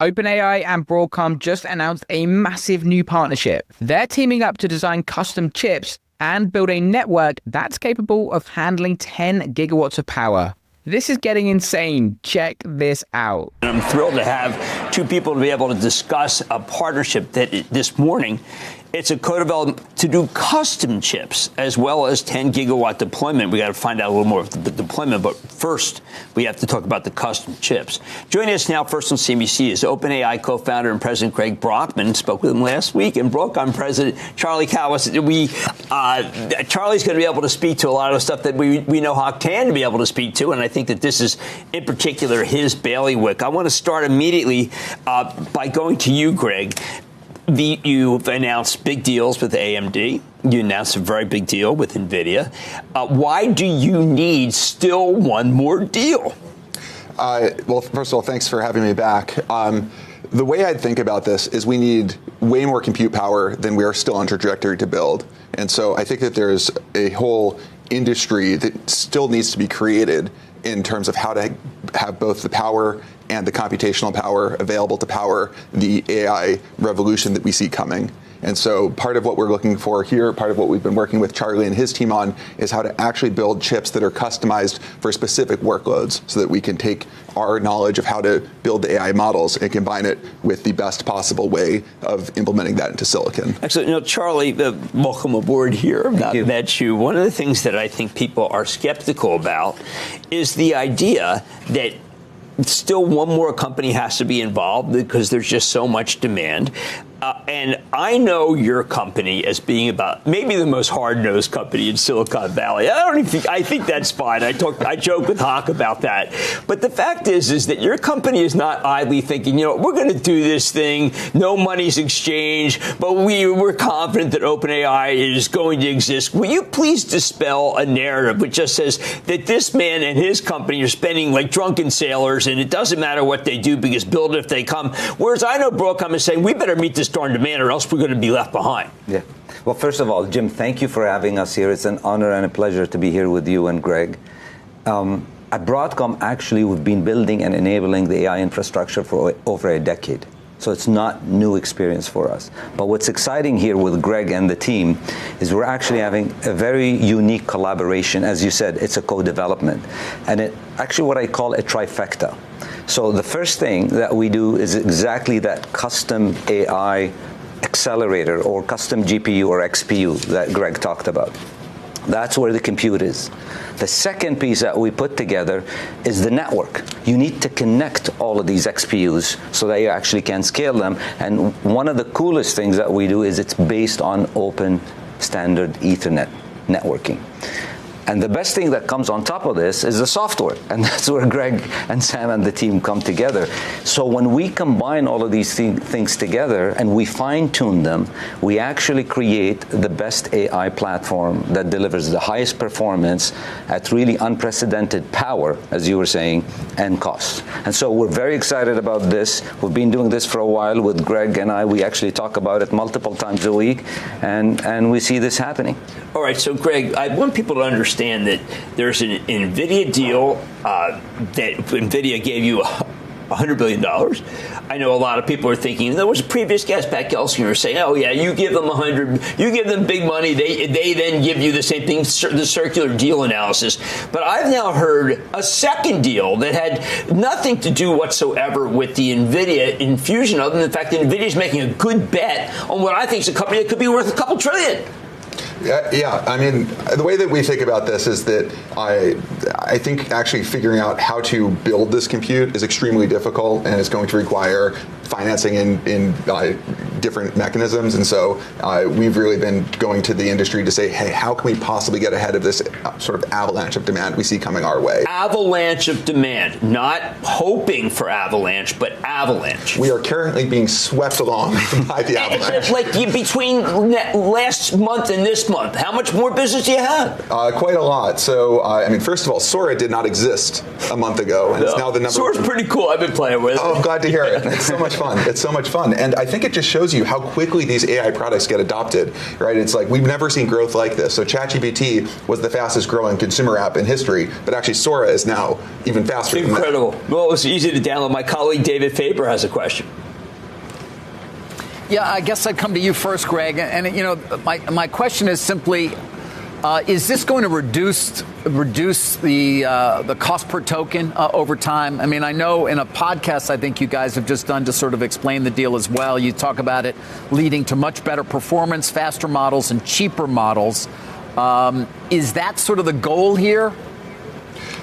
OpenAI and Broadcom just announced a massive new partnership. They're teaming up to design custom chips and build a network that's capable of handling 10 gigawatts of power. This is getting insane. Check this out. I'm thrilled to have two people to be able to discuss a partnership that this morning. It's a co-development to do custom chips as well as 10 gigawatt deployment. We got to find out a little more of the deployment, but first we have to talk about the custom chips. Joining us now first on CNBC is OpenAI co-founder and president Greg Brockman. Spoke with him last week, and Broadcom president Charlie Callis. Charlie's going to be able to speak to a lot of the stuff that we know Hock Tan to be able to speak to, and I think that this is in particular his bailiwick. I want to start immediately by going to you, Greg. You've announced big deals with AMD. You announced a very big deal with Nvidia. Why do you need still one more deal? Well, first of all, thanks for having me back. The way I'd think about this is we need way more compute power than we are still on trajectory to build. And so I think that there's a whole industry that still needs to be created in terms of how to have both the power and the computational power available to power the AI revolution that we see coming. And so part of what we're looking for here, part of what we've been working with Charlie and his team on, is how to actually build chips that are customized for specific workloads so that we can take our knowledge of how to build the AI models and combine it with the best possible way of implementing that into silicon. Actually, Charlie, welcome aboard here. I've not met you. One of the things that I think people are skeptical about is the idea that still one more company has to be involved because there's just so much demand. And I know your company as being about maybe the most hard-nosed company in Silicon Valley. I think that's fine. I joke with Hock about that. But the fact is that your company is not idly thinking, we're going to do this thing, no money's exchanged, but we're confident that OpenAI is going to exist. Will you please dispel a narrative which just says that this man and his company are spending like drunken sailors and it doesn't matter what they do because build it if they come. Whereas I know Broadcom is saying we better meet this darn demand or else we're going to be left behind. Yeah. Well, first of all, Jim, thank you for having us here. It's an honor and a pleasure to be here with you and Greg. At Broadcom, actually, we've been building and enabling the AI infrastructure for over a decade. So it's not new experience for us. But what's exciting here with Greg and the team is we're actually having a very unique collaboration. As you said, it's a co-development. And it actually what I call a trifecta. So the first thing that we do is exactly that custom AI accelerator or custom GPU or XPU that Greg talked about. That's where the compute is. The second piece that we put together is the network. You need to connect all of these XPUs so that you actually can scale them. And one of the coolest things that we do is it's based on open standard Ethernet networking. And the best thing that comes on top of this is the software. And that's where Greg and Sam and the team come together. So when we combine all of these things together and we fine-tune them, we actually create the best AI platform that delivers the highest performance at really unprecedented power, as you were saying, and cost. And so we're very excited about this. We've been doing this for a while with Greg and I. We actually talk about it multiple times a week, and we see this happening. All right, so Greg, I want people to understand that there's an Nvidia deal that Nvidia gave you $100 billion. I know a lot of people are thinking, there was a previous guest, Pat Gelsinger, saying, oh yeah, you give them 100, you give them big money, they then give you the same thing, the circular deal analysis. But I've now heard a second deal that had nothing to do whatsoever with the Nvidia infusion, other than the fact that Nvidia is making a good bet on what I think is a company that could be worth a couple trillion. Yeah, I mean, the way that we think about this is that I think actually figuring out how to build this compute is extremely difficult and it's going to require financing in different mechanisms. And so we've really been going to the industry to say, hey, how can we possibly get ahead of this sort of avalanche of demand we see coming our way? Avalanche of demand, not hoping for avalanche, but avalanche. We are currently being swept along by the avalanche. It's like between last month and this month, how much more business do you have? Quite a lot. So, I mean, first of all, Sora did not exist a month ago, and it's now the number. Sora's pretty cool. I've been playing with it. Oh, I'm glad to hear it. It's so much fun. It's so much fun. And I think it just shows shows you how quickly these AI products get adopted, right? It's like we've never seen growth like this. So ChatGPT was the fastest growing consumer app in history, but actually Sora is now even faster. It's incredible. Well, it was easy to download. My colleague David Faber has a question. Yeah, I guess I'd come to you first, Greg. And my question is simply, is this going to reduce the cost per token over time? I mean, I know in a podcast I think you guys have just done to sort of explain the deal as well. You talk about it leading to much better performance, faster models, and cheaper models. Is that sort of the goal here?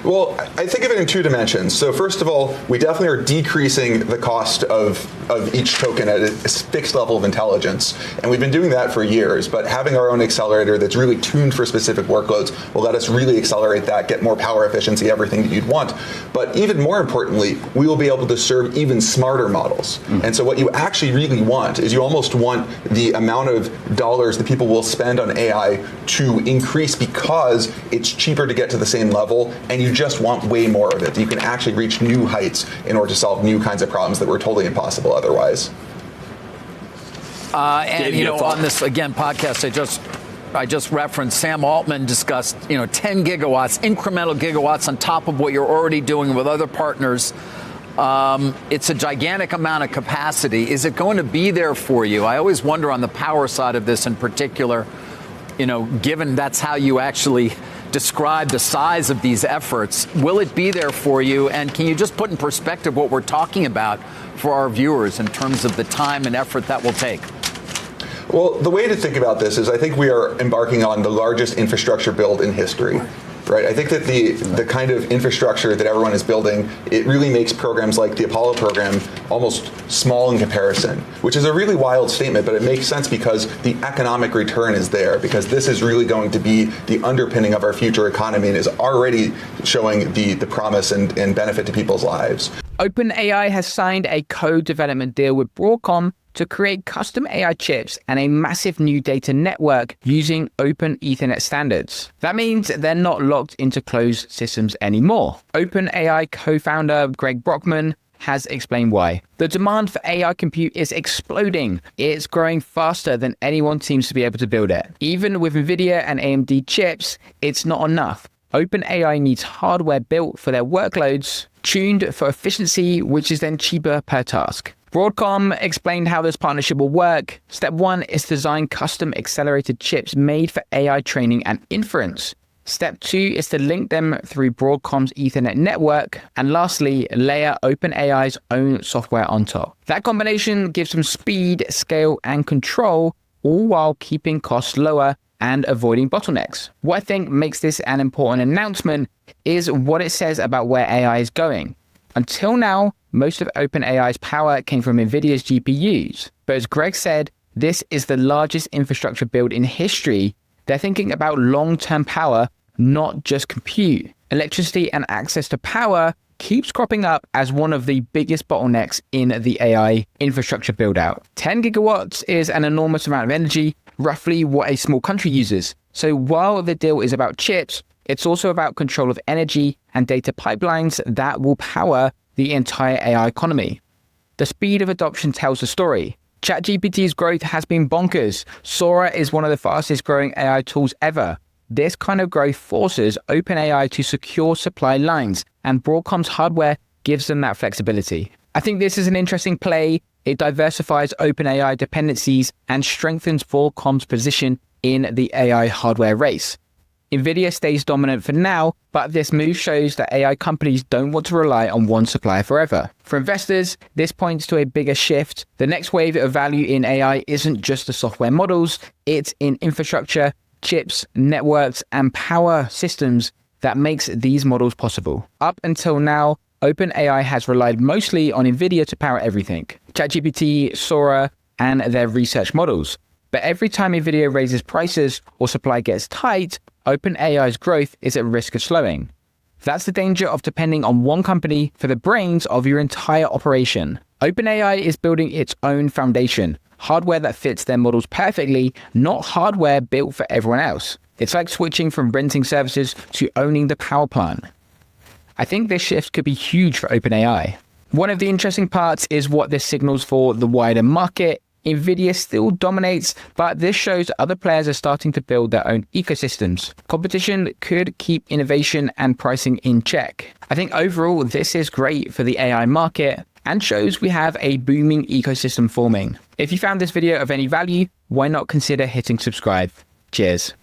Well, I think of it in two dimensions. So first of all, we definitely are decreasing the cost of each token at a fixed level of intelligence. And we've been doing that for years, but having our own accelerator that's really tuned for specific workloads will let us really accelerate that, get more power efficiency, everything that you'd want. But even more importantly, we will be able to serve even smarter models. And so what you actually really want is you almost want the amount of dollars that people will spend on AI to increase because it's cheaper to get to the same level, and you just want way more of it. You can actually reach new heights in order to solve new kinds of problems that were totally impossible otherwise. On this again podcast I just referenced, Sam Altman discussed 10 gigawatts, incremental gigawatts on top of what you're already doing with other partners. It's a gigantic amount of capacity. Is it going to be there for you? I always wonder on the power side of this in particular, given that's how you actually describe the size of these efforts, will it be there for you? And can you just put in perspective what we're talking about for our viewers in terms of the time and effort that will take? Well, the way to think about this is I think we are embarking on the largest infrastructure build in history. Right. I think that the kind of infrastructure that everyone is building, it really makes programs like the Apollo program almost small in comparison, which is a really wild statement, but it makes sense because the economic return is there, because this is really going to be the underpinning of our future economy and is already showing the promise and benefit to people's lives. OpenAI has signed a co-development deal with Broadcom to create custom AI chips and a massive new data network using Open Ethernet standards. That means they're not locked into closed systems anymore. OpenAI co-founder Greg Brockman has explained why. The demand for AI compute is exploding. It's growing faster than anyone seems to be able to build it. Even with Nvidia and AMD chips, it's not enough. OpenAI needs hardware built for their workloads, tuned for efficiency, which is then cheaper per task. Broadcom explained how this partnership will work. Step 1 is to design custom accelerated chips made for AI training and inference. Step 2 is to link them through Broadcom's Ethernet network. And lastly, layer OpenAI's own software on top. That combination gives them speed, scale, and control, all while keeping costs lower and avoiding bottlenecks. What I think makes this an important announcement is what it says about where AI is going. Until now, most of OpenAI's power came from Nvidia's GPUs. But as Greg said, this is the largest infrastructure build in history. They're thinking about long-term power, not just compute. Electricity and access to power keeps cropping up as one of the biggest bottlenecks in the AI infrastructure build-out. 10 gigawatts is an enormous amount of energy, roughly what a small country uses. So while the deal is about chips, it's also about control of energy and data pipelines that will power the entire AI economy. The speed of adoption tells the story. ChatGPT's growth has been bonkers. Sora is one of the fastest growing AI tools ever. This kind of growth forces OpenAI to secure supply lines, and Broadcom's hardware gives them that flexibility. I think this is an interesting play. It diversifies OpenAI dependencies and strengthens Broadcom's position in the AI hardware race. Nvidia stays dominant for now, but this move shows that AI companies don't want to rely on one supplier forever. For investors, this points to a bigger shift. The next wave of value in AI isn't just the software models, it's in infrastructure, chips, networks, and power systems that makes these models possible. Up until now, OpenAI has relied mostly on Nvidia to power everything: ChatGPT, Sora, and their research models. But every time Nvidia raises prices or supply gets tight, OpenAI's growth is at risk of slowing. That's the danger of depending on one company for the brains of your entire operation. OpenAI is building its own foundation, hardware that fits their models perfectly, not hardware built for everyone else. It's like switching from renting services to owning the power plant. I think this shift could be huge for OpenAI. One of the interesting parts is what this signals for the wider market. Nvidia still dominates, but this shows other players are starting to build their own ecosystems. Competition could keep innovation and pricing in check. I think overall this is great for the AI market and shows we have a booming ecosystem forming. If you found this video of any value, why not consider hitting subscribe? Cheers.